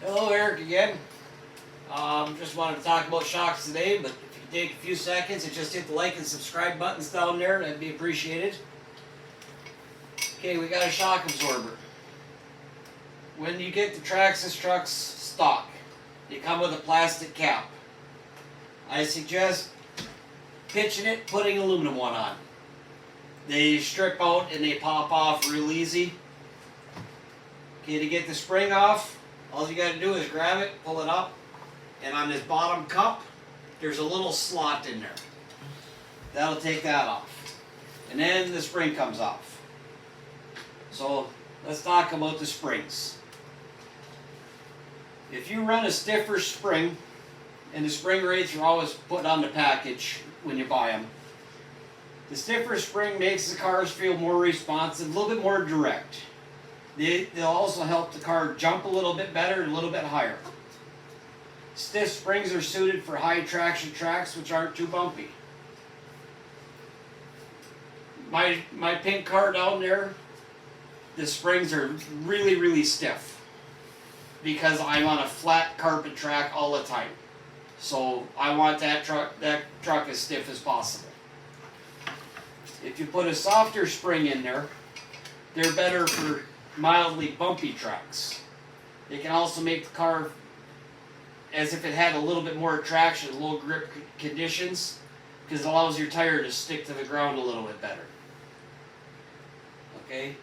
Hello, Eric again. Just wanted to talk about shocks today, but if you take a few seconds and just hit the like and subscribe buttons down there, that'd be appreciated. Okay, we got a shock absorber. When you get the Traxxas Shocks stock, they come with a plastic cap. I suggest pitching it, putting aluminum one on. They strip out and they pop off real easy. Okay, to get the spring off, all you got to do is grab it, pull it up, and on this bottom cup, there's a little slot in there. That'll take that off. And then the spring comes off. So let's talk about the springs. If you run a stiffer spring, and the spring rates are always put on the package when you buy them, the stiffer spring makes the cars feel more responsive, a little bit more direct. They'll also help the car jump a little bit better and a little bit higher. Stiff springs are suited for high traction tracks which aren't too bumpy. My pink car down there, the springs are really stiff because I'm on a flat carpet track all the time. So I want that truck as stiff as possible. If you put a softer spring in there, they're better for mildly bumpy tracks. They can also make the car as if it had a little bit more traction, low grip conditions, because it allows your tire to stick to the ground a little bit better. Okay?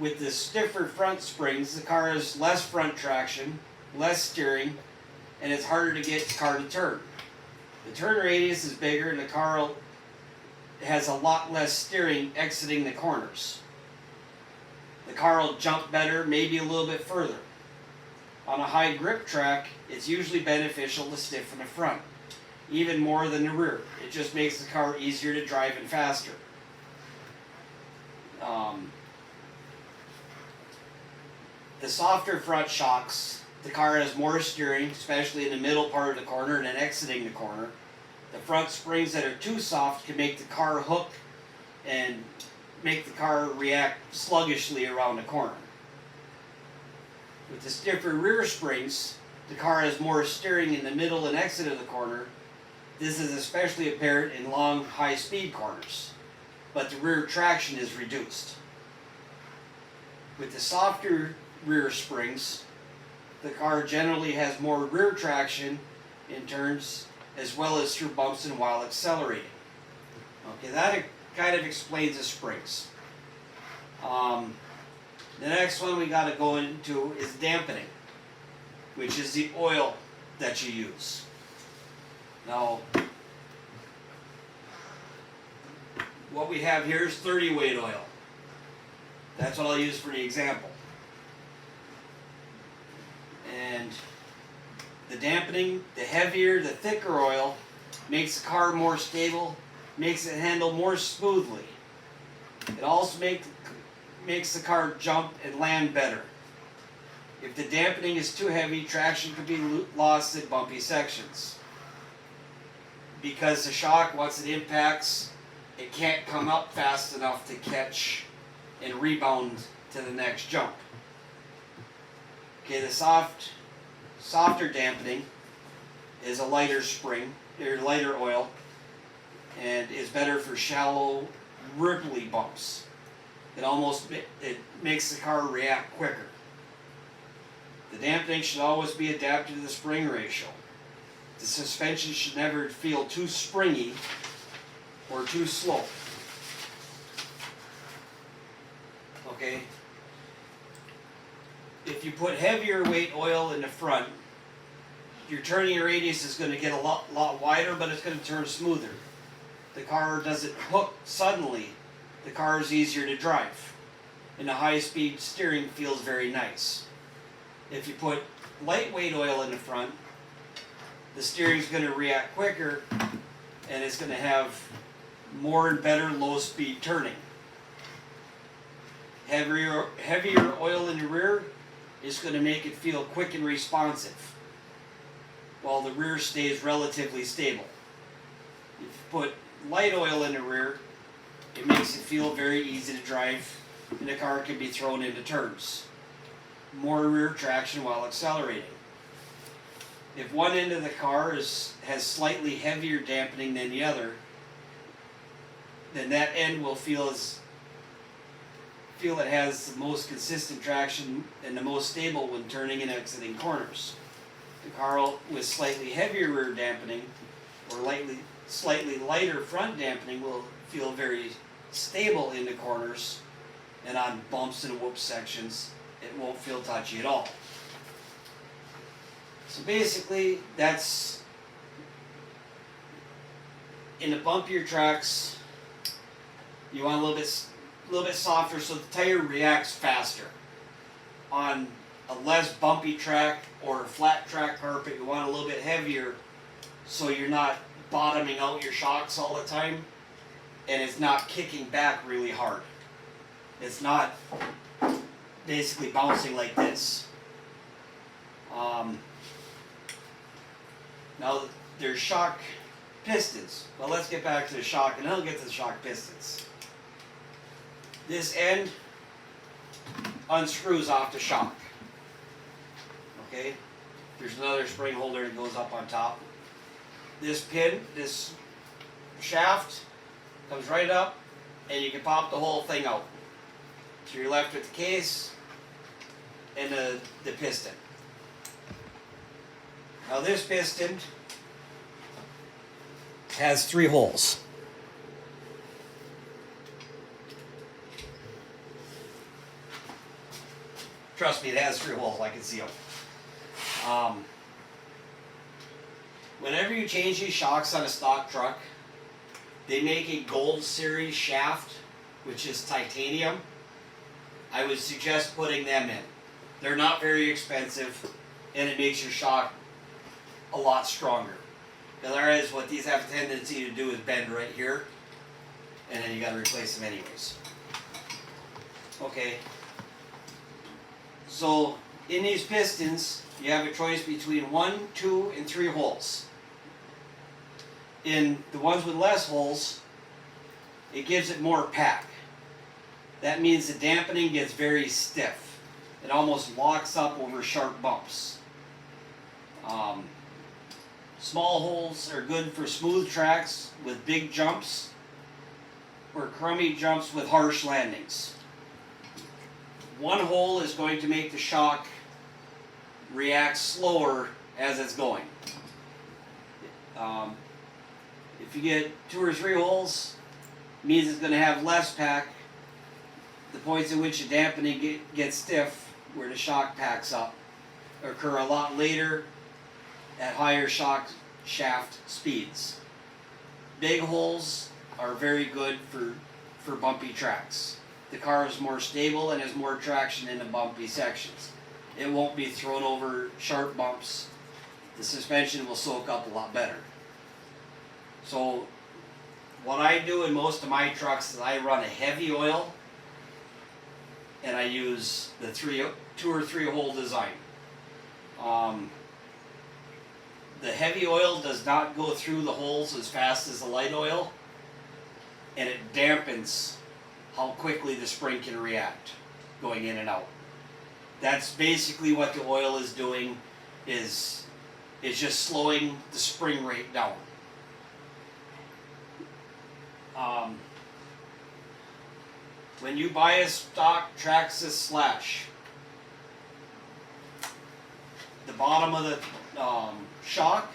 With the stiffer front springs, the car has less front traction, less steering, and it's harder to get the car to turn. The turn radius is bigger and the car has a lot less steering exiting the corners. The car will jump better, maybe a little bit further. On a high grip track, it's usually beneficial to stiffen the front, even more than the rear. It just makes the car easier to drive and faster. The softer front shocks, the car has more steering, especially in the middle part of the corner and then exiting the corner. The front springs that are too soft can make the car hook and make the car react sluggishly around the corner. With the stiffer rear springs, the car has more steering in the middle and exit of the corner. This is especially apparent in long, high-speed corners, but the rear traction is reduced. With the softer rear springs, the car generally has more rear traction in turns as well as through bumps and while accelerating. Okay, that kind of explains the springs. The next one we got to go into is dampening, which is the oil that you use. Now, what we have here is 30 weight oil. That's what I'll use for the example. And the dampening, the heavier, the thicker oil makes the car more stable, makes it handle more smoothly. It also makes the car jump and land better. If the dampening is too heavy, traction could be lost in bumpy sections. Because the shock, once it impacts, it can't come up fast enough to catch and rebound to the next jump. Okay, the softer dampening is a lighter spring, or lighter oil, and is better for shallow, ripply bumps. It makes the car react quicker. The dampening should always be adapted to the spring ratio. The suspension should never feel too springy or too slow. Okay? If you put heavier weight oil in the front, your turning radius is going to get a lot wider, but it's going to turn smoother. The car doesn't hook suddenly. The car is easier to drive, and the high-speed steering feels very nice. If you put lightweight oil in the front, the steering is going to react quicker, and it's going to have more and better low-speed turning. Heavier oil in the rear is going to make it feel quick and responsive, while the rear stays relatively stable. If you put light oil in the rear, it makes it feel very easy to drive, and the car can be thrown into turns. more rear traction while accelerating. If one end of the car has slightly heavier dampening than the other, then that end will feel it has the most consistent traction and the most stable when turning and exiting corners. The car with slightly heavier rear dampening or slightly lighter front dampening will feel very stable into corners, and on bumps and whoop sections it won't feel touchy at all. So basically, that's in the bumpier tracks. You want a little bit softer so the tire reacts faster. On a less bumpy track or flat track carpet, you want a little bit heavier so you're not bottoming out your shocks all the time and it's not kicking back really hard. It's not basically bouncing like this. Now there's shock pistons. Well, let's get back to the shock and then I'll get to the shock pistons. This end unscrews off the shock. Okay? There's another spring holder that goes up on top. This pin, this shaft, comes right up and you can pop the whole thing out. So you're left with the case and the piston. Now this piston has 3 holes. Trust me, it has 3 holes. I can see them. Whenever you change these shocks on a stock truck, they make a Gold Series shaft, which is titanium. I would suggest putting them in. They're not very expensive, and it makes your shock a lot stronger. Otherwise, what these have a tendency to do is bend right here, and then you got to replace them anyways. Okay. So in these pistons, you have a choice between 1, 2, and 3 holes. In the ones with less holes, it gives it more pack. That means the dampening gets very stiff. It almost locks up over sharp bumps. Small holes are good for smooth tracks with big jumps or crummy jumps with harsh landings. 1 hole is going to make the shock react slower as it's going. If you get 2 or 3 holes, it means it's going to have less pack. The points at which the dampening gets stiff, where the shock packs up, occur a lot later at higher shock shaft speeds. Big holes are very good for bumpy tracks. The car is more stable and has more traction in the bumpy sections. It won't be thrown over sharp bumps. The suspension will soak up a lot better. So what I do in most of my trucks is I run a heavy oil and I use the 2 or 3 hole design. The heavy oil does not go through the holes as fast as the light oil, and it dampens how quickly the spring can react going in and out. That's basically what the oil is doing, is just slowing the spring rate down. When you buy a stock Traxxas Slash, the bottom of the shock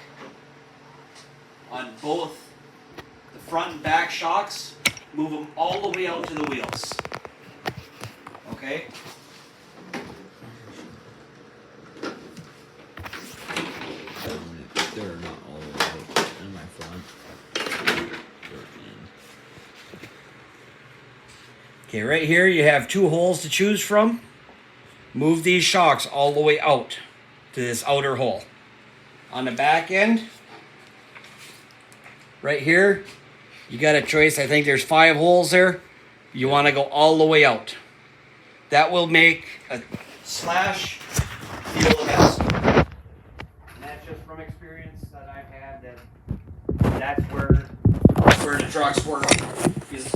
on both the front and back shocks, move them all the way out to the wheels. Okay? They're not all the way out in my front. Okay, right here you have 2 holes to choose from. Move these shocks all the way out to this outer hole. On the back end, right here, you got a choice. I think there's 5 holes there. You want to go all the way out. That will make a Slash feel the best. And that's just from experience that I've had. That's where the trucks work. Because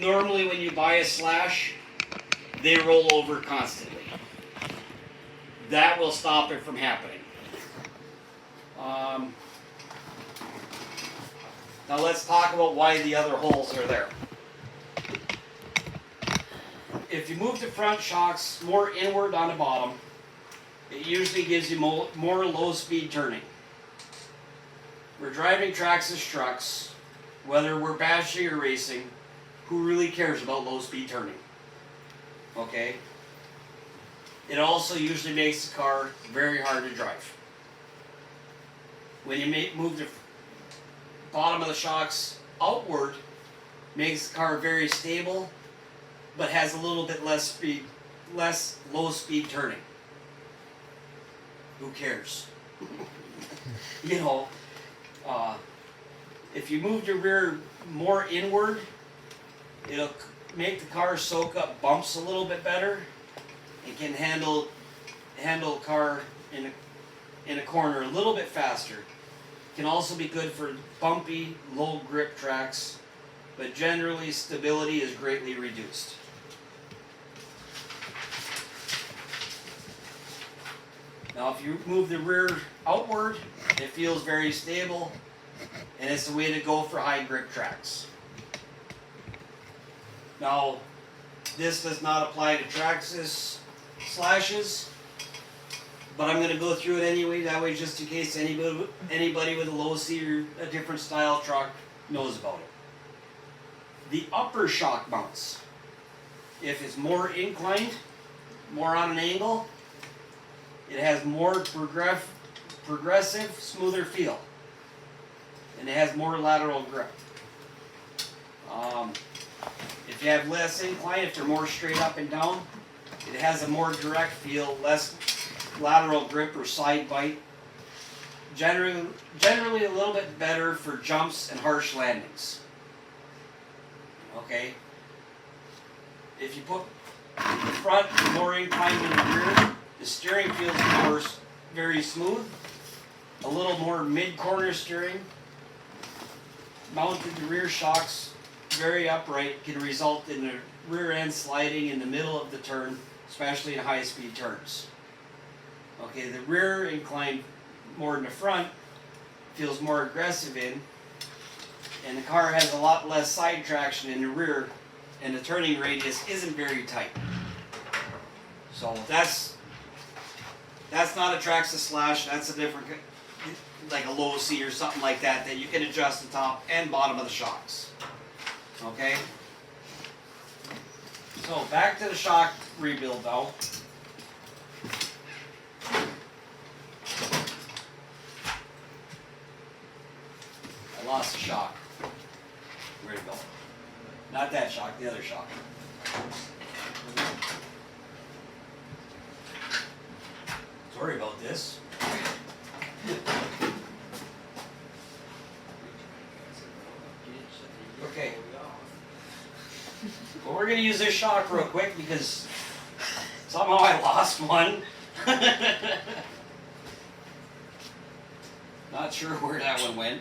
normally when you buy a Slash, they roll over constantly. that will stop it from happening. Now let's talk about why the other holes are there. If you move the front shocks more inward on the bottom, it usually gives you more low-speed turning. We're driving Traxxas trucks, whether we're bashing or racing, who really cares about low-speed turning? Okay? It also usually makes the car very hard to drive. When you move the bottom of the shocks outward, makes the car very stable, but has a little bit less low-speed turning. Who cares? You know, if you move your rear more inward, it'll make the car soak up bumps a little bit better. It can handle a car in a corner a little bit faster. It can also be good for bumpy, low grip tracks, but generally stability is greatly reduced. Now if you move the rear outward, it feels very stable, and it's the way to go for high grip tracks. Now, this does not apply to Traxxas slashes, but I'm going to go through it anyway, that way just in case anybody with a low C or a different style truck knows about it. The upper shock mounts, if it's more inclined, more on an angle, it has more progressive, smoother feel, and it has more lateral grip. If you have less incline, if they're more straight up and down, it has a more direct feel, less lateral grip or side bite. Generally a little bit better for jumps and harsh landings. Okay? If you put the front more inclined than the rear, the steering feels very smooth, a little more mid-corner steering. Mounted the rear shocks very upright can result in the rear end sliding in the middle of the turn, especially in high-speed turns. Okay, the rear inclined more than the front feels more aggressive in, and the car has a lot less side traction in the rear, and the turning radius isn't very tight. So that's not a Traxxas slash. That's a different, like a low C or something like that you can adjust the top and bottom of the shocks. Okay? So back to the shock rebuild though. I lost the shock. Where'd it go? Not that shock, the other shock. Sorry about this. Okay. Well, we're going to use this shock real quick because somehow I lost one. Not sure where that one went.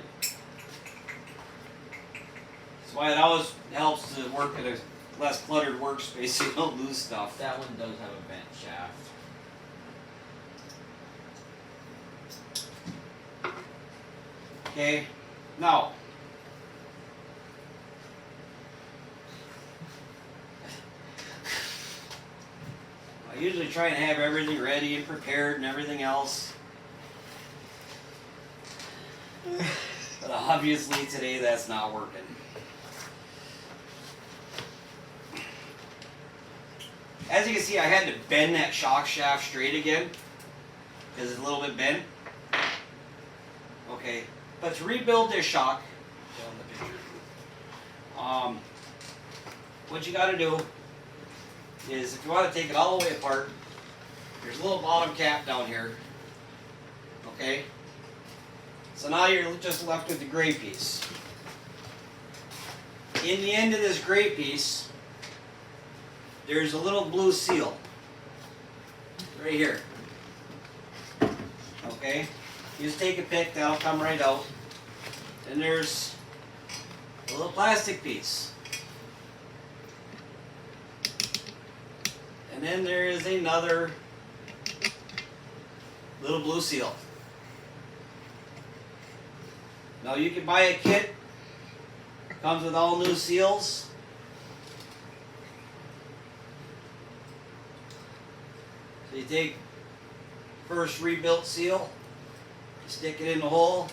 That's why it always helps to work at a less cluttered workspace so you don't lose stuff. That one does have a bent shaft. Okay, now, I usually try and have everything ready and prepared and everything else. But obviously today that's not working. As you can see, I had to bend that shock shaft straight again because it's a little bit bent. Okay, but to rebuild this shock, down the picture, what you got to do is, if you want to take it all the way apart, there's a little bottom cap down here. Okay, so now you're just left with the gray piece. In the end of this gray piece, there's a little blue seal right here. Okay, you just take a pick, that'll come right out. And there's a little plastic piece. And then there is another Little blue seal. Now you can buy a kit. Comes with all new seals. So you take first rebuilt seal, you stick it in the hole,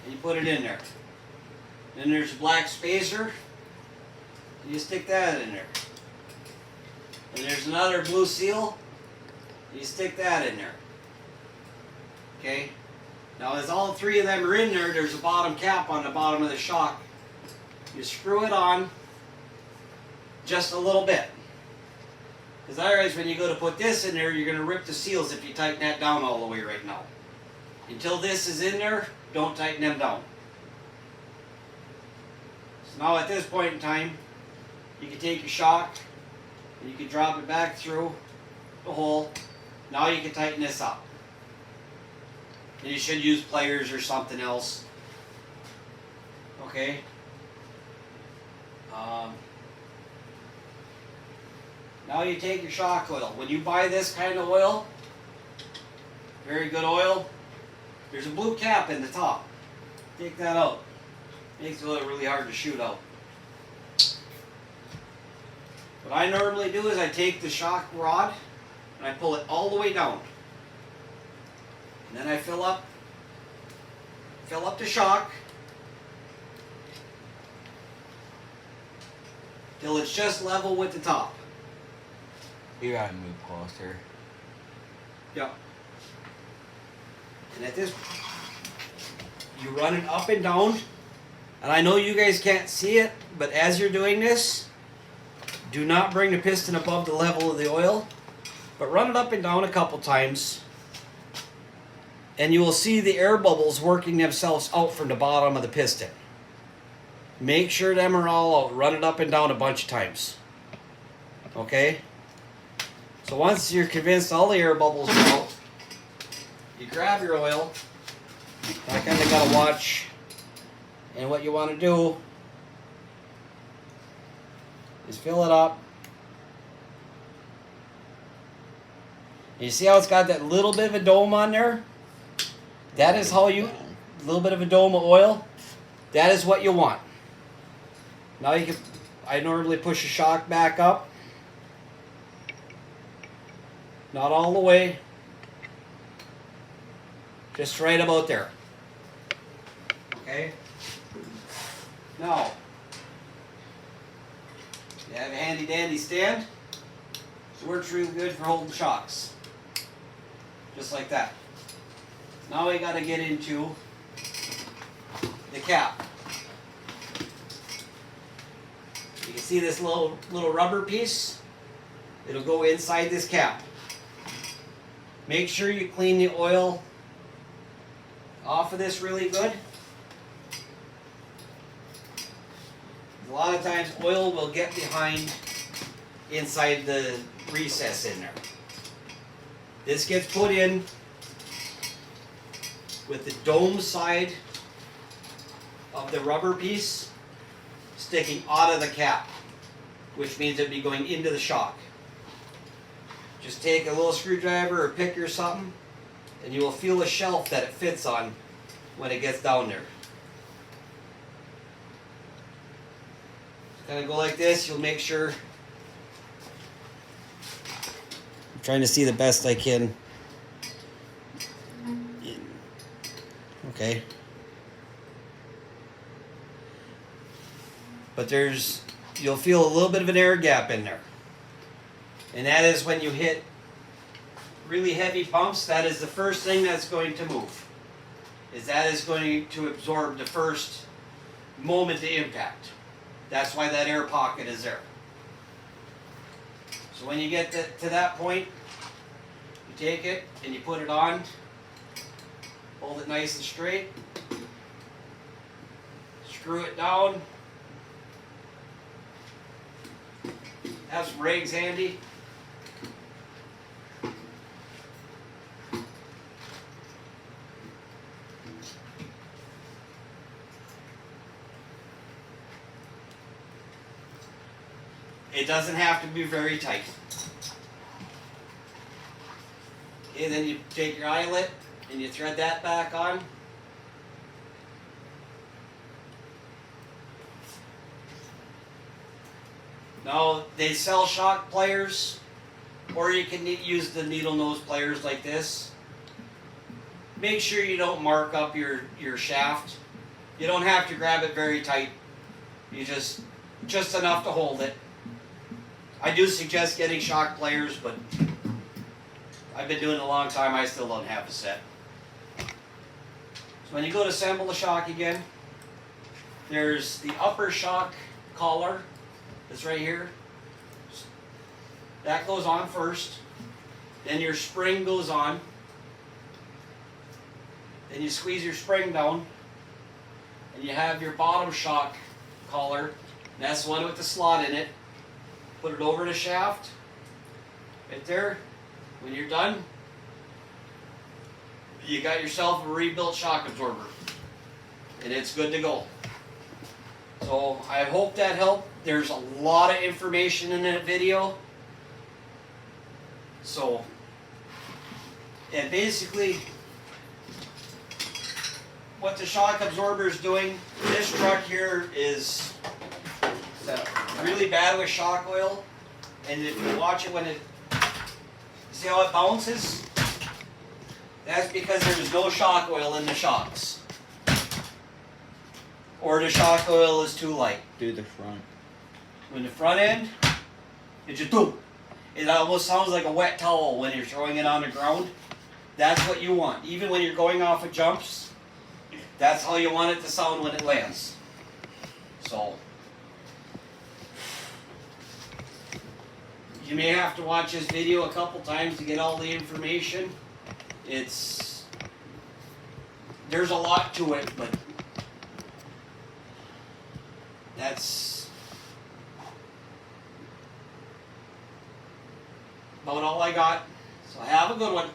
and you put it in there. Then there's a black spacer, and you stick that in there. And there's another blue seal, and you stick that in there. Okay? Now as all three of them are in there, there's a bottom cap on the bottom of the shock. You screw it on just a little bit. Because otherwise when you go to put this in there, you're going to rip the seals if you tighten that down all the way right now. Until this is in there, don't tighten them down. So now at this point in time, you can take your shock and you can drop it back through the hole. Now you can tighten this up. And you should use pliers or something else. Okay. Now you take your shock oil. When you buy this kind of oil, very good oil, there's a blue cap in the top. Take that out. Makes the oil really hard to shoot out. What I normally do is I take the shock rod and I pull it all the way down. And then I fill up the shock till it's just level with the top. You gotta move closer. Yep. And at this, you run it up and down. And I know you guys can't see it, but as you're doing this, do not bring the piston above the level of the oil, but run it up and down a couple times. And you will see the air bubbles working themselves out from the bottom of the piston. Make sure them are all out. Run it up and down a bunch of times. Okay? So once you're convinced all the air bubbles are out, you grab your oil. I kind of got to watch. And what you want to do is fill it up. And you see how it's got that little bit of a dome on there? That is how you, a little bit of a dome of oil. That is what you want. Now you can, I normally push the shock back up. Not all the way. Just right about there. Okay? Now, you have a handy dandy stand. It works really good for holding shocks. Just like that. Now we got to get into the cap. You can see this little rubber piece. It'll go inside this cap. Make sure you clean the oil off of this really good. A lot of times oil will get behind inside the recess in there. This gets put in with the dome side of the rubber piece sticking out of the cap, which means it'll be going into the shock. Just take a little screwdriver or pick or something, and you will feel the shelf that it fits on when it gets down there. Kind of go like this, you'll make sure. I'm trying to see the best I can. Okay. But you'll feel a little bit of an air gap in there. And that is when you hit really heavy pumps, that is the first thing that's going to move. That is going to absorb the first moment of impact. That's why that air pocket is there. So when you get to that point, you take it and you put it on, hold it nice and straight, screw it down, have some rags handy. It doesn't have to be very tight. Okay, then you take your eyelet and you thread that back on. Now, they sell shock pliers, or you can use the needle nose pliers like this. Make sure you don't mark up your shaft. You don't have to grab it very tight. You just enough to hold it. I do suggest getting shock pliers, but I've been doing it a long time. I still don't have a set. So when you go to assemble the shock again, there's the upper shock collar. That's right here. That goes on first. Then your spring goes on. Then you squeeze your spring down. And you have your bottom shock collar. And that's the one with the slot in it. Put it over the shaft. Right there. When you're done, you got yourself a rebuilt shock absorber. And it's good to go. So I hope that helped. There's a lot of information in that video. So, and basically, what the shock absorber is doing, this truck here is really bad with shock oil. And if you watch it when it, see how it bounces? That's because there's no shock oil in the shocks. Or the shock oil is too light. Do the front. When the front end, it just boom. It almost sounds like a wet towel when you're throwing it on the ground. That's what you want. Even when you're going off of jumps, that's how you want it to sound when it lands. So, you may have to watch this video a couple times to get all the information. There's a lot to it, but that's about all I got. So have a good one.